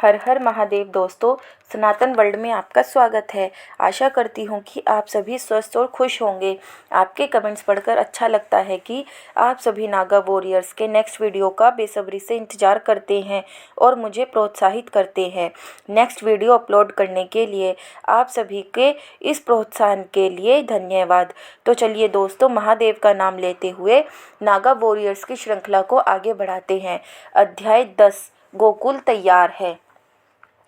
हर हर महादेव दोस्तों, सनातन वर्ल्ड में आपका स्वागत है। आशा करती हूँ कि आप सभी स्वस्थ और खुश होंगे। आपके कमेंट्स पढ़कर अच्छा लगता है कि आप सभी नागा वॉरियर्स के नेक्स्ट वीडियो का बेसब्री से इंतज़ार करते हैं और मुझे प्रोत्साहित करते हैं नेक्स्ट वीडियो अपलोड करने के लिए। आप सभी के इस प्रोत्साहन के लिए धन्यवाद। तो चलिए दोस्तों, महादेव का नाम लेते हुए नागा वॉरियर्स की श्रृंखला को आगे बढ़ाते हैं। अध्याय 10 गोकुल तैयार है।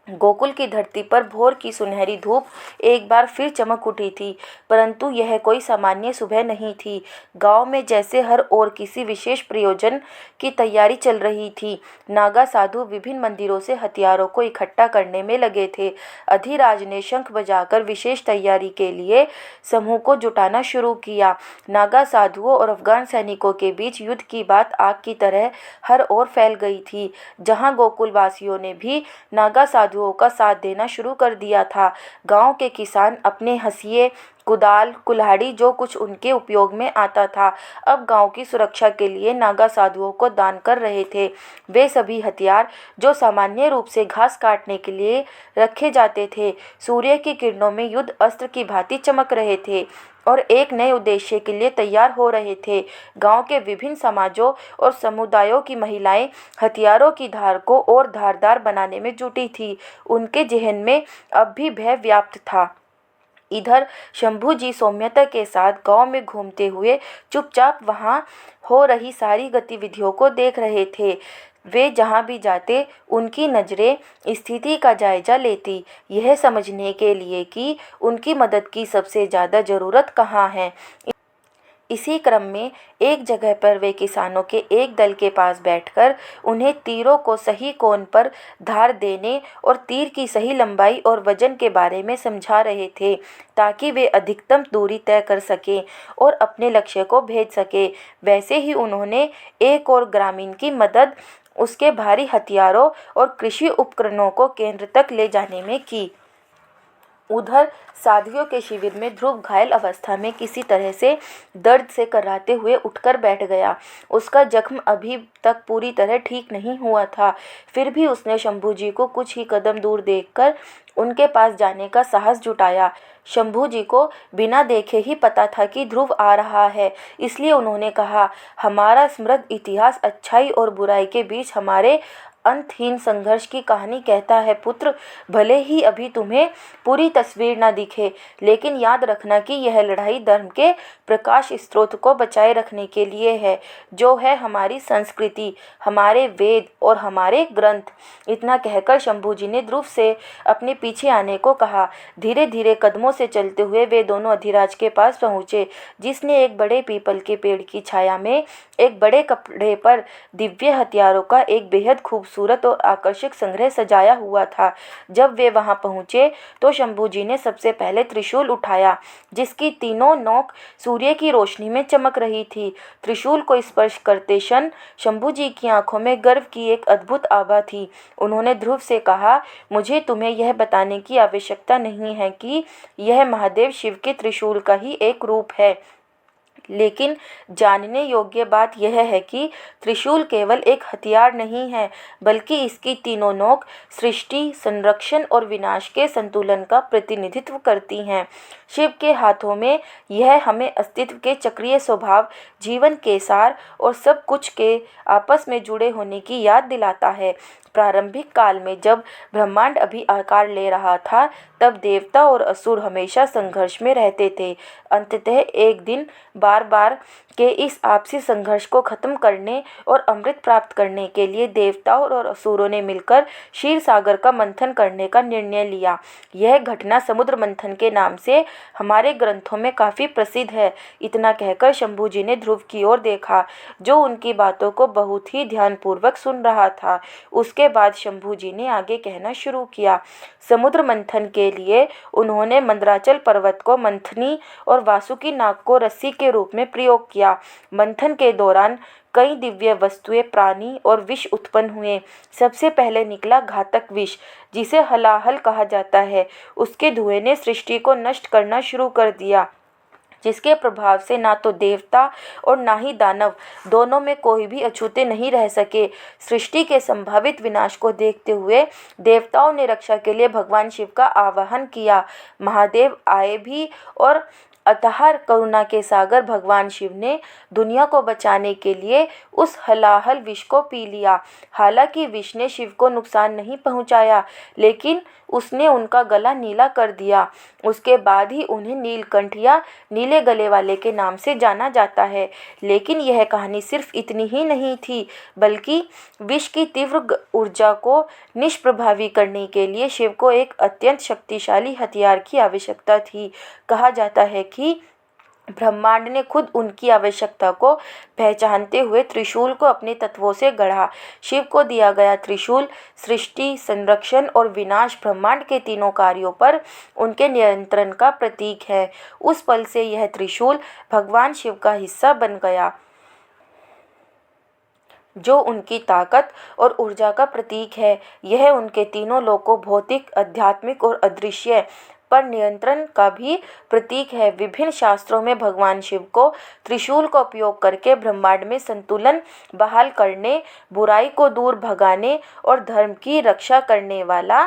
गोकुल की धरती पर भोर की सुनहरी धूप एक बार फिर चमक उठी थी, परंतु यह कोई सामान्य सुबह नहीं थी। गांव में जैसे हर ओर किसी विशेष प्रयोजन की तैयारी चल रही थी। नागा साधु विभिन्न मंदिरों से हथियारों को इकट्ठा करने में लगे थे। अधिराज ने शंख बजाकर विशेष तैयारी के लिए समूह को जुटाना शुरू किया। नागा साधुओं और अफगान सैनिकों के बीच युद्ध की बात आग की तरह हर ओर फैल गई थी। जहां गोकुल वासियों ने भी नागा साधुओं का साथ देना शुरू कर दिया था। गांव के किसान अपने हंसिए, कुदाल, कुल्हाड़ी जो कुछ उनके उपयोग में आता था, अब गांव की सुरक्षा के लिए नागा साधुओं को दान कर रहे थे। वे सभी हथियार जो सामान्य रूप से घास काटने के लिए रखे जाते थे, सूर्य की किरणों में युद्ध अस्त्र की भांति चमक रहे थे और एक नए उद्देश्य के लिए तैयार हो रहे थे। गांव के विभिन्न समाजों और समुदायों की महिलाएं हथियारों की धार को और धारदार बनाने में जुटी थी। उनके जहन में अब भी भय व्याप्त था। इधर शंभू जी सौम्यता के साथ गांव में घूमते हुए चुपचाप वहां हो रही सारी गतिविधियों को देख रहे थे। वे जहां भी जाते उनकी नज़रें स्थिति का जायजा लेती, यह समझने के लिए कि उनकी मदद की सबसे ज़्यादा ज़रूरत कहाँ है। इसी क्रम में एक जगह पर वे किसानों के एक दल के पास बैठकर उन्हें तीरों को सही कोण पर धार देने और तीर की सही लंबाई और वजन के बारे में समझा रहे थे, ताकि वे अधिकतम दूरी तय कर सकें और अपने लक्ष्य को भेज सकें। वैसे ही उन्होंने एक और ग्रामीण की मदद उसके भारी हथियारों और कृषि उपकरणों को केंद्र तक ले जाने में की। उधर साधुओं के शिविर में ध्रुव घायल अवस्था में किसी तरह से दर्द से कराहते हुए उठकर बैठ गया। उसका जख्म अभी तक पूरी तरह ठीक नहीं हुआ था, फिर भी उसने शंभू जी को कुछ ही कदम दूर देखकर उनके पास जाने का साहस जुटाया। शंभू जी को बिना देखे ही पता था कि ध्रुव आ रहा है, इसलिए उन्होंने कहा, हमारा समृद्ध इतिहास अच्छाई और बुराई के बीच हमारे अंतहीन संघर्ष की कहानी कहता है पुत्र। भले ही अभी तुम्हें पूरी तस्वीर ना दिखे, लेकिन याद रखना कि यह लड़ाई धर्म के प्रकाश स्रोत को बचाए रखने के लिए है, जो है हमारी संस्कृति, हमारे वेद और हमारे ग्रंथ। इतना कहकर शंभू जी ने ध्रुव से अपने पीछे आने को कहा। धीरे धीरे कदमों से चलते हुए वे दोनों अधिराज के पास पहुंचे, जिसने एक बड़े पीपल के पेड़ की छाया में एक बड़े कपड़े पर दिव्य हथियारों का एक बेहद खूबसूरत और आकर्षक संग्रह सजाया हुआ था। जब वे वहां पहुंचे तो शंभू जी ने सबसे पहले त्रिशूल उठाया, जिसकी तीनों नोक सूर्य की रोशनी में चमक रही थी। त्रिशूल को स्पर्श करते क्षण शंभू जी की आंखों में गर्व की एक अद्भुत आभा थी। उन्होंने ध्रुव से कहा, मुझे तुम्हें यह बताने की आवश्यकता नहीं है कि यह महादेव शिव के त्रिशूल का ही एक रूप है, लेकिन जानने योग्य बात यह है कि त्रिशूल केवल एक हथियार नहीं है, बल्कि इसकी तीनों नोक सृष्टि, संरक्षण और विनाश के संतुलन का प्रतिनिधित्व करती हैं। शिव के हाथों में यह हमें अस्तित्व के चक्रीय स्वभाव, जीवन के सार और सब कुछ के आपस में जुड़े होने की याद दिलाता है। प्रारंभिक काल में जब ब्रह्मांड अभी आकार ले रहा था, तब देवता और असुर हमेशा संघर्ष में रहते थे। अंततः एक दिन बार बार के इस आपसी संघर्ष को खत्म करने और अमृत प्राप्त करने के लिए देवताओं और असुरों ने मिलकर क्षीर सागर का मंथन करने का निर्णय लिया। यह घटना समुद्र मंथन के नाम से हमारे ग्रंथों में काफ़ी प्रसिद्ध है। इतना कहकर शंभू जी ने ध्रुव की ओर देखा, जो उनकी बातों को बहुत ही ध्यानपूर्वक सुन रहा था। उसके बाद शंभू जी ने आगे कहना शुरू किया। समुद्र मंथन के लिए उन्होंने मंदराचल पर्वत को मंथनी और वासुकी नाग को रस्सी के रूप में प्रयोग किया। मंथन के दौरान कई दिव्य वस्तुएं, प्राणी और विष उत्पन्न हुए। सबसे पहले निकला घातक विष, जिसे हलाहल कहा जाता है। उसके धुएं ने सृष्टि को नष्ट करना शुरू कर दिया। जिसके प्रभाव से ना तो देवता और ना ही दानव, दोनों में कोई भी अछूते नहीं रह सके। सृष्टि के संभावित विनाश को देखते हुए देवताओं ने रक्षा के लिए भगवान शिव का आवाहन किया। महादेव आए भी और अथाह करुणा के सागर भगवान शिव ने दुनिया को बचाने के लिए उस हलाहल विष को पी लिया। हालांकि विष ने शिव को नुकसान नहीं पहुंचाया, लेकिन उसने उनका गला नीला कर दिया। उसके बाद ही उन्हें नीलकंठ या नीले गले वाले के नाम से जाना जाता है। लेकिन यह कहानी सिर्फ इतनी ही नहीं थी, बल्कि विष की तीव्र ऊर्जा को निष्प्रभावी करने के लिए शिव को एक अत्यंत शक्तिशाली हथियार की आवश्यकता थी। कहा जाता है कि ब्रह्मांड ने खुद उनकी आवश्यकता को पहचानते हुए त्रिशूल को अपने तत्वों से गढ़ा। शिव को दिया गया त्रिशूल सृष्टि, संरक्षण और विनाश, ब्रह्मांड के तीनों कार्यों पर उनके नियंत्रण का प्रतीक है। उस पल से यह त्रिशूल भगवान शिव का हिस्सा बन गया, जो उनकी ताकत और ऊर्जा का प्रतीक है। यह उनके तीनों लोकों, भौतिक, आध्यात्मिक और अदृश्य, पर नियंत्रण का भी प्रतीक है। विभिन्न शास्त्रों में भगवान शिव को त्रिशूल का उपयोग करके ब्रह्मांड में संतुलन बहाल करने, बुराई को दूर भगाने और धर्म की रक्षा करने वाला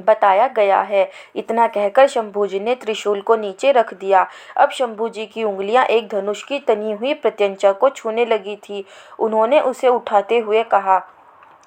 बताया गया है। इतना कहकर शंभू जी ने त्रिशूल को नीचे रख दिया। अब शंभू जी की उंगलियां एक धनुष की तनी हुई प्रत्यंचा को छूने लगी थी। उन्होंने उसे उठाते हुए कहा,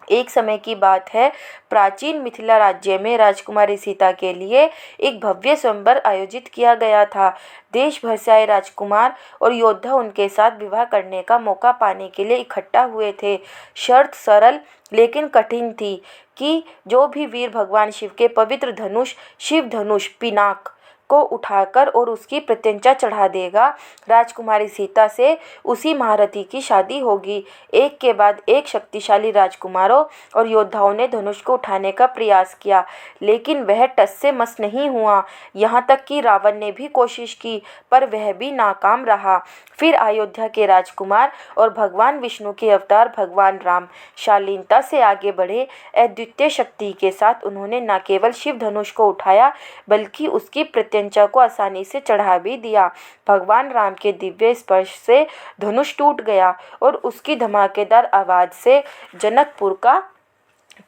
एक समय की बात है, प्राचीन मिथिला राज्य में राजकुमारी सीता के लिए एक भव्य स्वयंवर आयोजित किया गया था। देश भर से आए राजकुमार और योद्धा उनके साथ विवाह करने का मौका पाने के लिए इकट्ठा हुए थे। शर्त सरल लेकिन कठिन थी कि जो भी वीर भगवान शिव के पवित्र धनुष शिव धनुष पिनाक को उठाकर और उसकी प्रत्यंचा चढ़ा देगा, राजकुमारी सीता से उसी महारथी की शादी होगी। एक के बाद एक शक्तिशाली राजकुमारों और योद्धाओं ने धनुष को उठाने का प्रयास किया, लेकिन वह टस से मस नहीं हुआ। यहाँ तक कि रावण ने भी कोशिश की, पर वह भी नाकाम रहा। फिर अयोध्या के राजकुमार और भगवान विष्णु के अवतार भगवान राम शालीनता से आगे बढ़े। अद्वितीय शक्ति के साथ उन्होंने न केवल शिव धनुष को उठाया, बल्कि उसकी प्रत्यंचा को आसानी से चढ़ा भी दिया। भगवान राम के दिव्य स्पर्श से धनुष टूट गया और उसकी धमाकेदार आवाज से जनकपुर का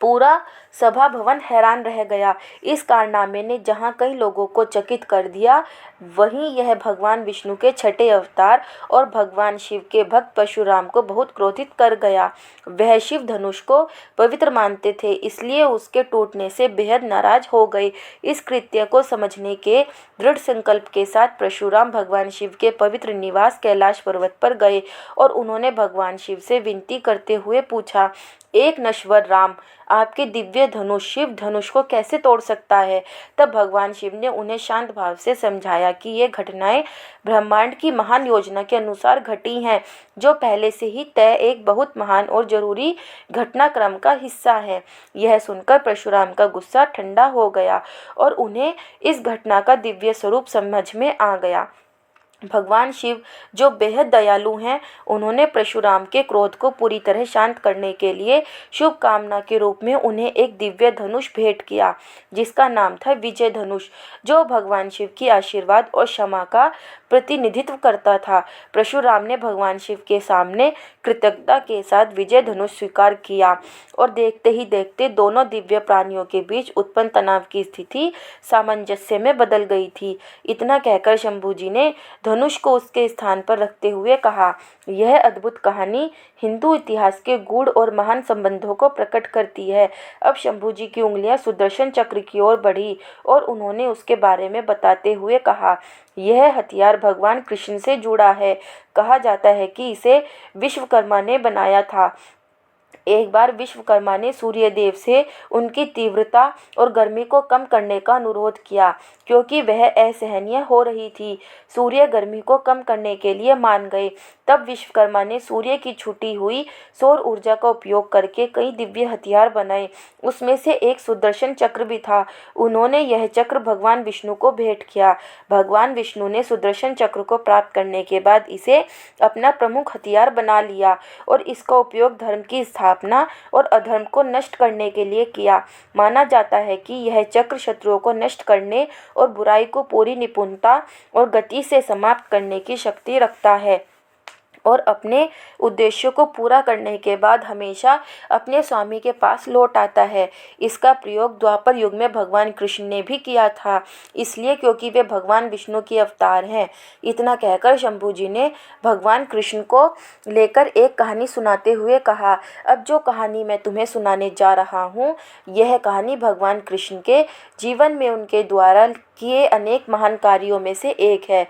पूरा सभा भवन हैरान रह गया। इस कारनामे ने जहां कई लोगों को चकित कर दिया, वहीं यह भगवान विष्णु के छठे अवतार और भगवान शिव के भक्त परशुराम को बहुत क्रोधित कर गया। वह शिव धनुष को पवित्र मानते थे, इसलिए उसके टूटने से बेहद नाराज हो गए। इस कृत्य को समझने के दृढ़ संकल्प के साथ परशुराम भगवान शिव के पवित्र निवास कैलाश पर्वत पर गए और उन्होंने भगवान शिव से विनती करते हुए पूछा, एक नश्वर राम, आपके दिव्य धनुष शिव धनुष को कैसे तोड़ सकता है? तब भगवान शिव ने उन्हें शांत भाव से समझाया कि ये घटनाएं ब्रह्मांड की महान योजना के अनुसार घटी हैं, जो पहले से ही तय एक बहुत महान और जरूरी घटनाक्रम का हिस्सा है। यह सुनकर परशुराम का गुस्सा ठंडा हो गया और उन्हें इस घटना का दिव्य स्वरूप समझ में आ गया। भगवान शिव, जो बेहद दयालु हैं, उन्होंने परशुराम के क्रोध को पूरी तरह शांत करने के लिए शुभ कामना के रूप में उन्हें एक दिव्य धनुष भेंट किया, जिसका नाम था विजय धनुष, जो भगवान शिव की आशीर्वाद और क्षमा का प्रतिनिधित्व करता था। परशुराम ने भगवान शिव के सामने कृतज्ञता के साथ विजय धनुष स्वीकार किया और देखते ही देखते दोनों दिव्य प्राणियों के बीच उत्पन्न तनाव की स्थिति सामंजस्य में बदल गई थी। इतना कहकर शंभू जी ने धनुष को उसके स्थान पर रखते हुए कहा, यह अद्भुत कहानी हिंदू इतिहास के गूढ़ और महान संबंधों को प्रकट करती है। अब शंभू जी की उंगलियां सुदर्शन चक्र की ओर बढ़ी और उन्होंने उसके बारे में बताते हुए कहा, यह हथियार भगवान कृष्ण से जुड़ा है। कहा जाता है कि इसे विश्वकर्मा ने बनाया था। एक बार विश्वकर्मा ने सूर्य देव से उनकी तीव्रता और गर्मी को कम करने का अनुरोध किया, क्योंकि वह असहनीय हो रही थी। सूर्य गर्मी को कम करने के लिए मान गए। तब विश्वकर्मा ने सूर्य की छूटी हुई सौर ऊर्जा का उपयोग करके कई दिव्य हथियार बनाए। उसमें से एक सुदर्शन चक्र भी था। उन्होंने यह चक्र भगवान विष्णु को भेंट किया। भगवान विष्णु ने सुदर्शन चक्र को प्राप्त करने के बाद इसे अपना प्रमुख हथियार बना लिया और इसका उपयोग धर्म की स्थापना स्थापना और अधर्म को नष्ट करने के लिए किया। माना जाता है कि यह चक्र शत्रुओं को नष्ट करने और बुराई को पूरी निपुणता और गति से समाप्त करने की शक्ति रखता है और अपने उद्देश्यों को पूरा करने के बाद हमेशा अपने स्वामी के पास लौट आता है। इसका प्रयोग द्वापर युग में भगवान कृष्ण ने भी किया था, इसलिए क्योंकि वे भगवान विष्णु के अवतार हैं। इतना कहकर शंभू जी ने भगवान कृष्ण को लेकर एक कहानी सुनाते हुए कहा, अब जो कहानी मैं तुम्हें सुनाने जा रहा हूँ, यह कहानी भगवान कृष्ण के जीवन में उनके द्वारा किए अनेक महान कार्यों में से एक है,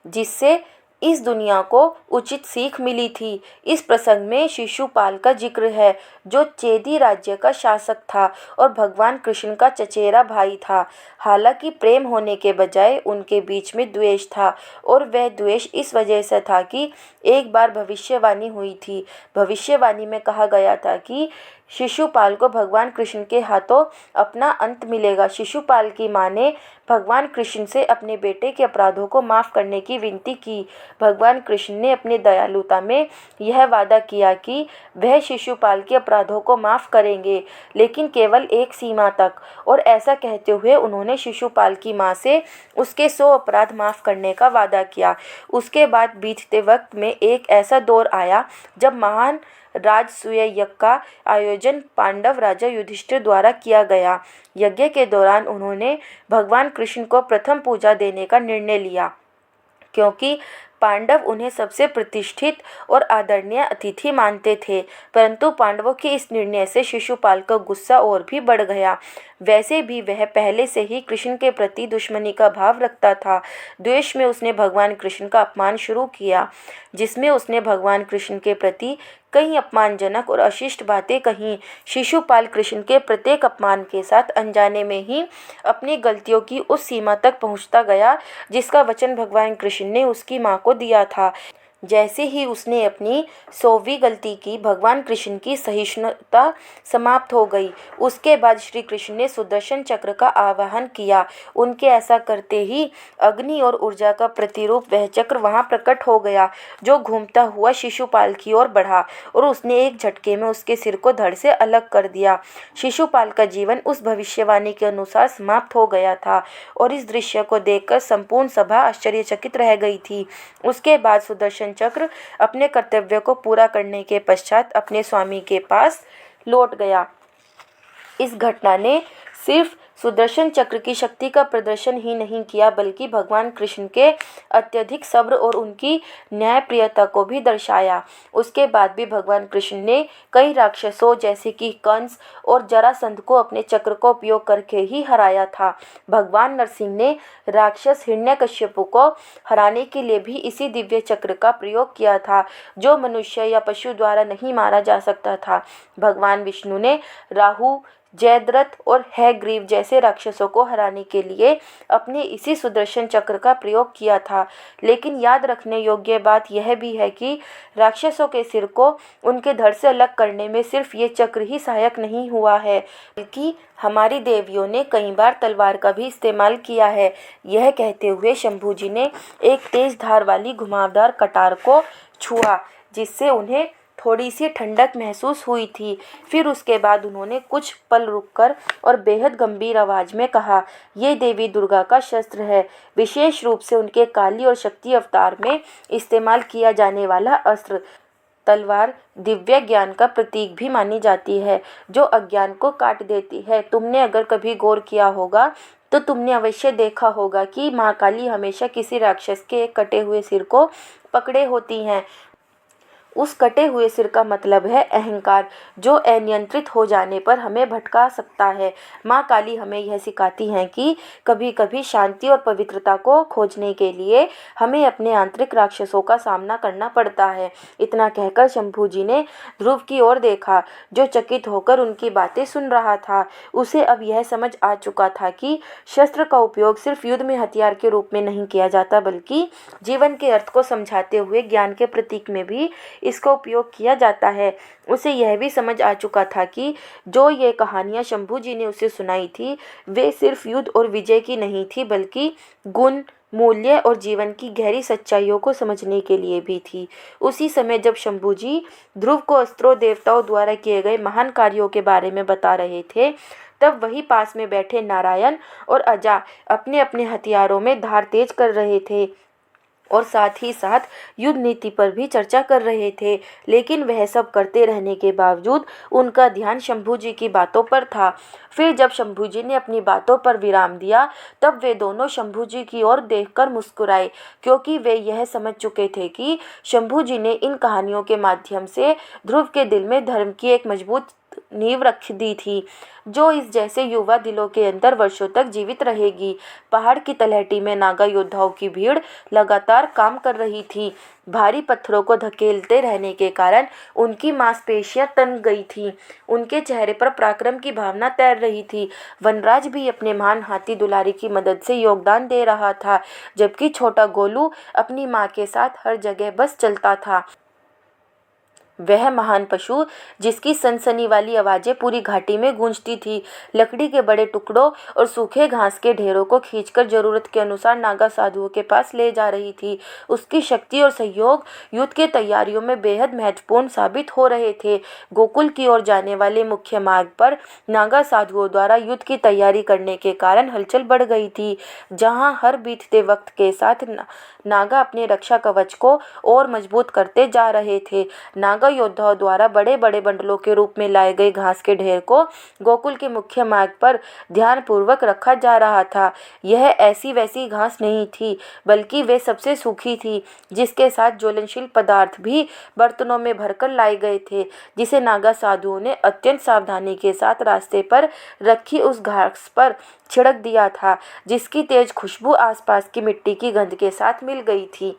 जिससे इस दुनिया को उचित सीख मिली थी। इस प्रसंग में शिशुपाल का जिक्र है, जो चेदी राज्य का शासक था और भगवान कृष्ण का चचेरा भाई था। हालांकि प्रेम होने के बजाय उनके बीच में द्वेष था, और वह द्वेष इस वजह से था कि एक बार भविष्यवाणी हुई थी। भविष्यवाणी में कहा गया था कि शिशुपाल को भगवान कृष्ण के हाथों अपना अंत मिलेगा। शिशुपाल की माँ ने भगवान कृष्ण से अपने बेटे के अपराधों को माफ़ करने की विनती की। भगवान कृष्ण ने अपनी दयालुता में यह वादा किया कि वह शिशुपाल के अपराधों को माफ़ करेंगे, लेकिन केवल एक सीमा तक। और ऐसा कहते हुए उन्होंने शिशुपाल की माँ से उसके 100 अपराध माफ़ करने का वादा किया। उसके बाद बीतते वक्त में एक ऐसा दौर आया जब महान राजसूय यज्ञ का आयोजन पांडव राजा युधिष्ठिर द्वारा किया गया। यज्ञ के दौरान उन्होंने भगवान कृष्ण को प्रथम पूजा देने का निर्णय लिया, क्योंकि पांडव उन्हें सबसे प्रतिष्ठित और आदरणीय अतिथि मानते थे। परंतु पांडवों के इस निर्णय से शिशुपाल का गुस्सा और भी बढ़ गया। वैसे भी वह पहले से ही कृष्ण के प्रति दुश्मनी का भाव रखता था। द्वेष में उसने भगवान कृष्ण का अपमान शुरू किया, जिसमें उसने भगवान कृष्ण के प्रति कई अपमानजनक और अशिष्ट बातें कहीं। शिशुपाल कृष्ण के प्रत्येक अपमान के साथ अनजाने में ही अपनी गलतियों की उस सीमा तक पहुंचता गया जिसका वचन भगवान कृष्ण ने उसकी माँ को दिया था। जैसे ही उसने अपनी 100वीं गलती की, भगवान कृष्ण की सहिष्णुता समाप्त हो गई। उसके बाद श्री कृष्ण ने सुदर्शन चक्र का आवाहन किया। उनके ऐसा करते ही अग्नि और ऊर्जा का प्रतिरूप वह चक्र वहां प्रकट हो गया, जो घूमता हुआ शिशुपाल की ओर बढ़ा और उसने एक झटके में उसके सिर को धड़ से अलग कर दिया। शिशुपाल का जीवन उस भविष्यवाणी के अनुसार समाप्त हो गया था और इस दृश्य को देखकर संपूर्ण सभा आश्चर्यचकित रह गई थी। उसके बाद सुदर्शन चक्र अपने कर्तव्य को पूरा करने के पश्चात अपने स्वामी के पास लौट गया। इस घटना ने सिर्फ सुदर्शन चक्र की शक्ति का प्रदर्शन ही नहीं किया, बल्कि भगवान कृष्ण के अत्यधिक सब्र और उनकी न्यायप्रियता को भी दर्शाया। उसके बाद भी भगवान कृष्ण ने कई राक्षसों जैसे कि कंस और जरासंध को अपने चक्र का उपयोग करके ही हराया था। भगवान नरसिंह ने राक्षस हिरण्यकश्यपु को हराने के लिए भी इसी दिव्य चक्र का प्रयोग किया था, जो मनुष्य या पशु द्वारा नहीं मारा जा सकता था। भगवान विष्णु ने राहु, जयद्रथ और हैग्रीव जैसे राक्षसों को हराने के लिए अपने इसी सुदर्शन चक्र का प्रयोग किया था। लेकिन याद रखने योग्य बात यह भी है कि राक्षसों के सिर को उनके धड़ से अलग करने में सिर्फ ये चक्र ही सहायक नहीं हुआ है, बल्कि हमारी देवियों ने कई बार तलवार का भी इस्तेमाल किया है। यह कहते हुए शंभू जी ने एक तेज धार वाली घुमावदार कटार को छुआ, जिससे उन्हें थोड़ी सी ठंडक महसूस हुई थी। फिर उसके बाद उन्होंने कुछ पल रुककर और बेहद गंभीर आवाज में कहा, ये देवी दुर्गा का शस्त्र है, विशेष रूप से उनके काली और शक्ति अवतार में इस्तेमाल किया जाने वाला अस्त्र। तलवार दिव्य ज्ञान का प्रतीक भी मानी जाती है, जो अज्ञान को काट देती है। तुमने अगर कभी गौर किया होगा तो तुमने अवश्य देखा होगा कि माँ काली हमेशा किसी राक्षस के एक कटे हुए सिर को पकड़े होती हैं। उस कटे हुए सिर का मतलब है अहंकार, जो अनियंत्रित हो जाने पर हमें भटका सकता है। माँ काली हमें यह सिखाती हैं कि कभी कभी शांति और पवित्रता को खोजने के लिए हमें अपने आंतरिक राक्षसों का सामना करना पड़ता है। इतना कहकर शंभू जी ने ध्रुव की ओर देखा, जो चकित होकर उनकी बातें सुन रहा था। उसे अब यह समझ आ चुका था कि शस्त्र का उपयोग सिर्फ युद्ध में हथियार के रूप में नहीं किया जाता, बल्कि जीवन के अर्थ को समझाते हुए ज्ञान के प्रतीक में भी इसका उपयोग किया जाता है। उसे यह भी समझ आ चुका था कि जो ये कहानियाँ शंभू जी ने उसे सुनाई थी, वे सिर्फ युद्ध और विजय की नहीं थी, बल्कि गुण, मूल्य और जीवन की गहरी सच्चाइयों को समझने के लिए भी थी। उसी समय जब शंभू जी ध्रुव को अस्त्रों देवताओं द्वारा किए गए महान कार्यों के बारे में बता रहे थे, तब वही पास में बैठे नारायण और अजा अपने अपने हथियारों में धार तेज कर रहे थे और साथ ही साथ युद्ध नीति पर भी चर्चा कर रहे थे। लेकिन वह सब करते रहने के बावजूद उनका ध्यान शंभू जी की बातों पर था। फिर जब शंभू जी ने अपनी बातों पर विराम दिया, तब वे दोनों शंभू जी की ओर देखकर मुस्कुराए, क्योंकि वे यह समझ चुके थे कि शंभू जी ने इन कहानियों के माध्यम से ध्रुव के दिल में धर्म की एक मजबूत नींव रख दी थी, जो इस जैसे युवा दिलों के अंदर वर्षों तक जीवित रहेगी। पहाड़ की तलहटी में नागा योद्धाओं की भीड़ लगातार काम कर रही थी। भारी पत्थरों को धकेलते रहने के कारण उनकी मांसपेशियां तन गई थीं। उनके चेहरे पर पराक्रम की भावना तैर रही थी। वनराज भी अपने महान हाथी दुलारी की मदद से योगदान दे रहा था, जबकि छोटा गोलू अपनी माँ के साथ हर जगह बस चलता था। वह महान पशु जिसकी सनसनी वाली आवाजें पूरी घाटी में गूंजती थी, लकड़ी के बड़े टुकड़ों और सूखे घास के ढेरों को खींचकर जरूरत के अनुसार नागा साधुओं के पास ले जा रही थी। उसकी शक्ति और सहयोग युद्ध की तैयारियों में बेहद महत्वपूर्ण साबित हो रहे थे। गोकुल की ओर जाने वाले मुख्य मार्ग पर नागा साधुओं द्वारा युद्ध की तैयारी करने के कारण हलचल बढ़ गई थी, जहां हर बीतते वक्त के साथ नागा अपने रक्षा कवच को और मजबूत करते जा रहे थे। नागा योद्धाओं द्वारा बड़े बड़े बंडलों के रूप में लाए गए घास के ढेर को गोकुल के मुख्य मार्ग पर ध्यानपूर्वक रखा जा रहा था। यह ऐसी वैसी घास नहीं थी, बल्कि वे सबसे सूखी थी, जिसके साथ ज्वलनशील पदार्थ भी बर्तनों में भरकर लाए गए थे, जिसे नागा साधुओं ने अत्यंत सावधानी के साथ रास्ते पर रखी उस घास पर छिड़क दिया था, जिसकी तेज खुशबू आसपास की मिट्टी की गंध के साथ मिल गई थी।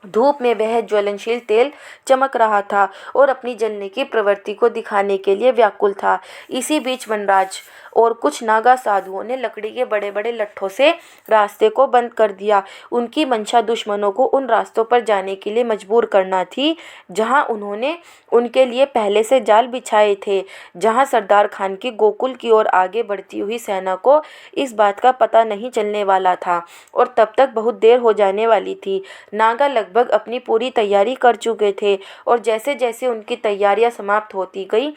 धूप में वह ज्वलनशील तेल चमक रहा था और अपनी जलने की प्रवृत्ति को दिखाने के लिए व्याकुल था। इसी बीच वनराज और कुछ नागा साधुओं ने लकड़ी के बड़े बड़े लट्ठों से रास्ते को बंद कर दिया। उनकी मंशा दुश्मनों को उन रास्तों पर जाने के लिए मजबूर करना थी, जहां उन्होंने उनके लिए पहले से जाल बिछाए थे, जहां सरदार खान की गोकुल की ओर आगे बढ़ती हुई सेना को इस बात का पता नहीं चलने वाला था और तब तक बहुत देर हो जाने वाली थी। नागा लगभग अपनी पूरी तैयारी कर चुके थे और जैसे जैसे उनकी तैयारियां समाप्त होती गई,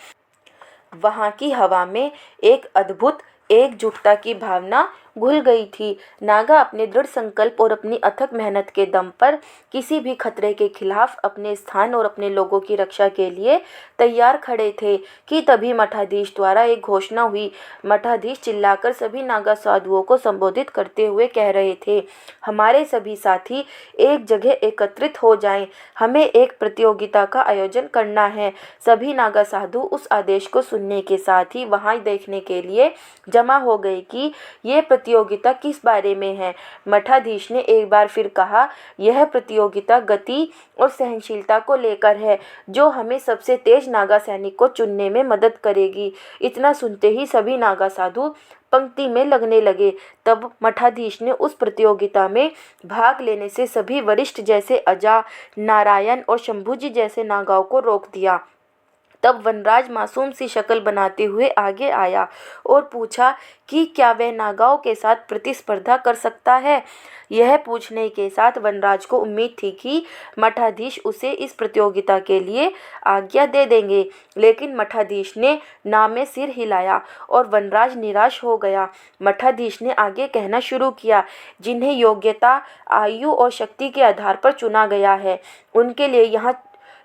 वहां की हवा में एक अद्भुत एकजुटता की भावना घुल गई थी। नागा अपने दृढ़ संकल्प और अपनी अथक मेहनत के दम पर किसी भी खतरे के खिलाफ अपने स्थान और अपने लोगों की रक्षा के लिए तैयार खड़े थे कि तभी मठाधीश द्वारा एक घोषणा हुई। मठाधीश चिल्लाकर सभी नागा साधुओं को संबोधित करते हुए कह रहे थे, हमारे सभी साथी एक जगह एकत्रित हो जाएं, हमें एक प्रतियोगिता का आयोजन करना है। सभी नागा साधु उस आदेश को सुनने के साथ ही वहां देखने के लिए जमा हो गए कि ये प्रतियोगिता किस बारे में है। मठाधीश ने एक बार फिर कहा, यह प्रतियोगिता गति और सहनशीलता को लेकर है, जो हमें सबसे तेज नागा सैनिक को चुनने में मदद करेगी। इतना सुनते ही सभी नागा साधु पंक्ति में लगने लगे। तब मठाधीश ने उस प्रतियोगिता में भाग लेने से सभी वरिष्ठ जैसे अजा, नारायण और शंभू जी जैसे नागाओं को रोक दिया। तब वनराज मासूम सी शक्ल बनाते हुए आगे आया और पूछा कि क्या वह नागाओं के साथ प्रतिस्पर्धा कर सकता है। यह पूछने के साथ वनराज को उम्मीद थी कि मठाधीश उसे इस प्रतियोगिता के लिए आज्ञा दे देंगे, लेकिन मठाधीश ने ना में सिर हिलाया और वनराज निराश हो गया। मठाधीश ने आगे कहना शुरू किया, जिन्हें योग्यता, आयु और शक्ति के आधार पर चुना गया है, उनके लिए यहाँ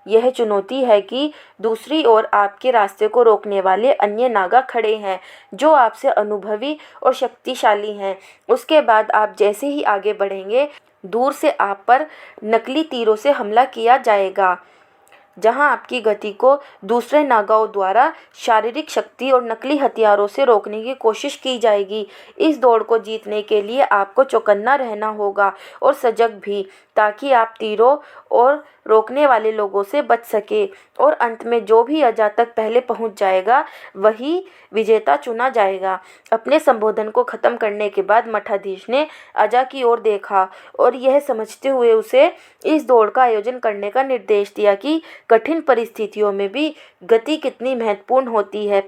यह चुनौती है कि दूसरी ओर आपके रास्ते को रोकने वाले अन्य नागा खड़े हैं, जो आपसे अनुभवी और शक्तिशाली हैं। उसके बाद आप जैसे ही आगे बढ़ेंगे, दूर से आप पर नकली तीरों से हमला किया जाएगा, जहां आपकी गति को दूसरे नागाओं द्वारा शारीरिक शक्ति और नकली हथियारों से रोकने की कोशिश की जाएगी। इस दौड़ को जीतने के लिए आपको चौकन्ना रहना होगा और सजग भी, ताकि आप तीरों और रोकने वाले लोगों से बच सके और अंत में जो भी अजा तक पहले पहुंच जाएगा, वही विजेता चुना जाएगा। अपने संबोधन को खत्म करने के बाद मठाधीश ने अजा की ओर देखा और यह समझते हुए उसे इस दौड़ का आयोजन करने का निर्देश दिया कि कठिन परिस्थितियों में भी गति कितनी महत्वपूर्ण होती है।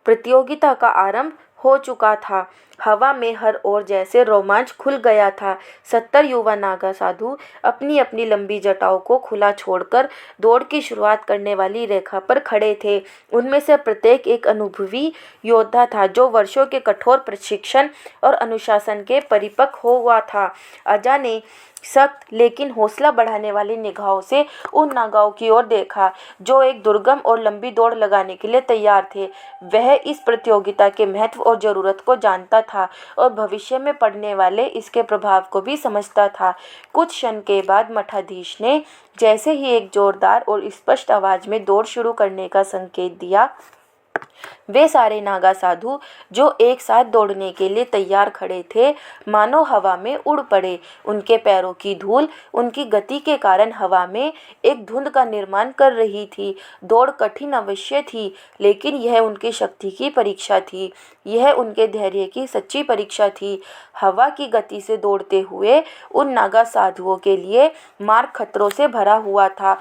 प्रतियोगिता का आरंभ हो चुका था। हवा में हर ओर जैसे रोमांच खुल गया था। 70 युवा नागा साधु अपनी अपनी लंबी जटाओं को खुला छोड़कर दौड़ की शुरुआत करने वाली रेखा पर खड़े थे। उनमें से प्रत्येक एक अनुभवी योद्धा था जो वर्षों के कठोर प्रशिक्षण और अनुशासन के परिपक्व हो हुआ था। अजा ने सख्त लेकिन हौसला बढ़ाने वाली निगाहों से उन नागाओं की ओर देखा जो एक दुर्गम और लंबी दौड़ लगाने के लिए तैयार थे। वह इस प्रतियोगिता के महत्व और ज़रूरत को जानता था और भविष्य में पड़ने वाले इसके प्रभाव को भी समझता था। कुछ क्षण के बाद मठाधीश ने जैसे ही एक जोरदार और स्पष्ट आवाज़ में दौड़ शुरू करने का संकेत दिया, वे सारे नागा साधु जो एक साथ दौड़ने के लिए तैयार खड़े थे मानो हवा में उड़ पड़े। उनके पैरों की धूल उनकी गति के कारण हवा में एक धुंध का निर्माण कर रही थी। दौड़ कठिन अवश्य थी, लेकिन यह उनकी शक्ति की परीक्षा थी। यह उनके धैर्य की सच्ची परीक्षा थी। हवा की गति से दौड़ते हुए उन नागा साधुओं के लिए मार्ग खतरों से भरा हुआ था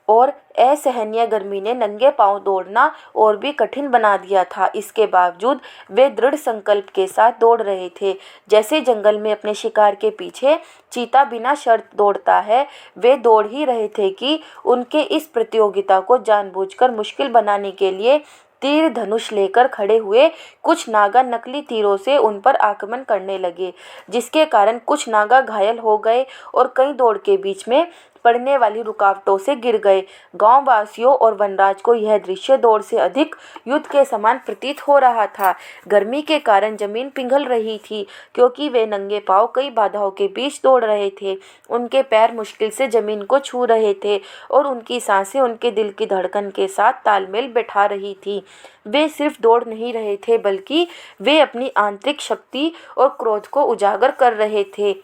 और असहनीय गर्मी ने नंगे पांव दौड़ना और भी कठिन बना दिया था। इसके बावजूद वे दृढ़ संकल्प के साथ दौड़ रहे थे। जैसे जंगल में अपने शिकार के पीछे चीता बिना शर्त दौड़ता है, वे दौड़ ही रहे थे कि उनके इस प्रतियोगिता को जानबूझकर मुश्किल बनाने के लिए तीर धनुष लेकर खड़े हुए कुछ नागा नकली तीरों से उन पर आक्रमण करने लगे, जिसके कारण कुछ नागा घायल हो गए और कई दौड़ के बीच में पड़ने वाली रुकावटों से गिर गए। गांव वासियों और वनराज को यह दृश्य दौड़ से अधिक युद्ध के समान प्रतीत हो रहा था। गर्मी के कारण जमीन पिघल रही थी क्योंकि वे नंगे पांव कई बाधाओं के बीच दौड़ रहे थे। उनके पैर मुश्किल से जमीन को छू रहे थे और उनकी सांसें उनके दिल की धड़कन के साथ तालमेल बैठा रही थी। वे सिर्फ दौड़ नहीं रहे थे, बल्कि वे अपनी आंतरिक शक्ति और क्रोध को उजागर कर रहे थे।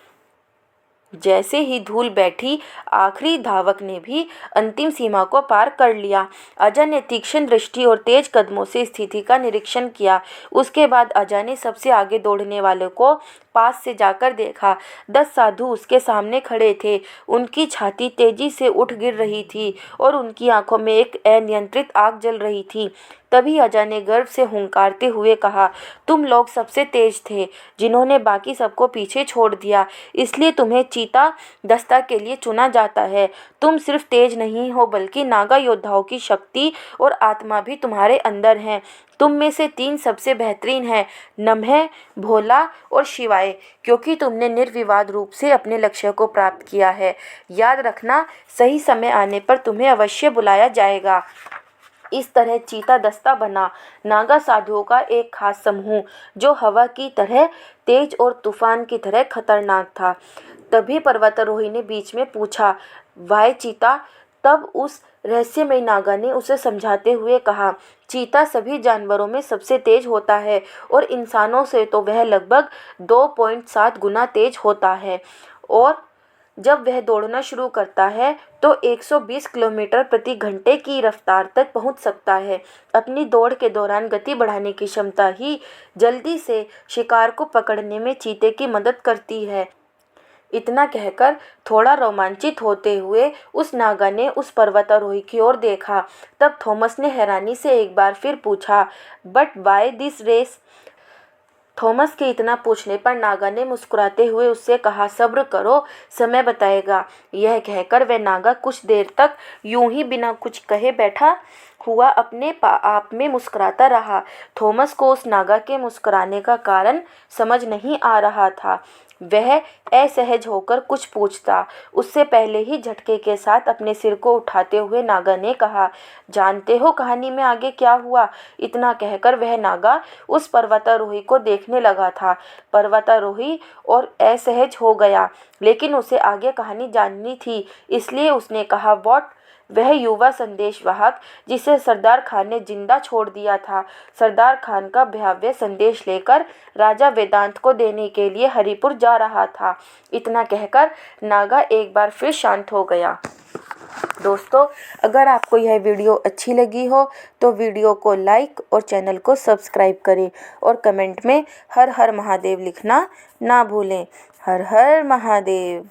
जैसे ही धूल बैठी, आखिरी धावक ने भी अंतिम सीमा को पार कर लिया। अजा ने तीक्ष्ण दृष्टि और तेज कदमों से स्थिति का निरीक्षण किया। उसके बाद अजा ने सबसे आगे दौड़ने वाले को पास से जाकर देखा। 10 साधु उसके सामने खड़े थे। उनकी छाती तेजी से उठ गिर रही थी और उनकी आंखों में एक अनियंत्रित आग जल रही थी। तभी अजा ने गर्व से हुंकारते हुए कहा, तुम लोग सबसे तेज थे, जिन्होंने बाकी सबको पीछे छोड़ दिया, इसलिए तुम्हें चीता दस्ता के लिए चुना जाता है। तुम सिर्फ तेज नहीं हो, बल्कि नागा योद्धाओं की शक्ति और आत्मा भी तुम्हारे अंदर है। तुम में से 3 सबसे बेहतरीन हैं, नम्हे, भोला और शिवाय, क्योंकि तुमने निर्विवाद रूप से अपने लक्ष्य को प्राप्त किया है। याद रखना, सही समय आने पर तुम्हें अवश्य बुलाया जाएगा। इस तरह चीता दस्ता बना, नागा साधुओं का एक खास समूह जो हवा की तरह तेज और तूफान की तरह खतरनाक था। तभी पर्वतारोही ने बीच में पूछा, वाह चीता। तब उस रहस्यमय नागा ने उसे समझाते हुए कहा, चीता सभी जानवरों में सबसे तेज होता है और इंसानों से तो वह लगभग 2.7 गुना तेज होता है, और जब वह दौड़ना शुरू करता है तो 120 किलोमीटर प्रति घंटे की रफ्तार तक पहुंच सकता है। अपनी दौड़ के दौरान गति बढ़ाने की क्षमता ही जल्दी से शिकार को पकड़ने में चीते की मदद करती है। इतना कहकर थोड़ा रोमांचित होते हुए उस नागा ने उस पर्वतारोही की ओर देखा। तब थॉमस ने हैरानी से एक बार फिर पूछा, but why this race? Thomas के इतना पूछने पर नागा ने मुस्कुराते हुए उससे कहा, सब्र करो, समय बताएगा। यह कहकर वह नागा कुछ देर तक यूं ही बिना कुछ कहे बैठा हुआ अपने आप में मुस्कुराता रहा। थॉमस को उस नागा के मुस्कुराने का कारण समझ नहीं आ रहा था। वह असहज होकर कुछ पूछता, उससे पहले ही झटके के साथ अपने सिर को उठाते हुए नागा ने कहा, जानते हो कहानी में आगे क्या हुआ? इतना कहकर वह नागा उस पर्वतारोही को देखने लगा था। पर्वतारोही और असहज हो गया, लेकिन उसे आगे कहानी जाननी थी, इसलिए उसने कहा, व्हाट? वह युवा संदेशवाहक जिसे सरदार खान ने जिंदा छोड़ दिया था, सरदार खान का भव्य संदेश लेकर राजा वेदांत को देने के लिए हरिपुर जा रहा था। इतना कहकर नागा एक बार फिर शांत हो गया। दोस्तों, अगर आपको यह वीडियो अच्छी लगी हो तो वीडियो को लाइक और चैनल को सब्सक्राइब करें और कमेंट में हर हर महादेव लिखना ना भूलें। हर हर महादेव।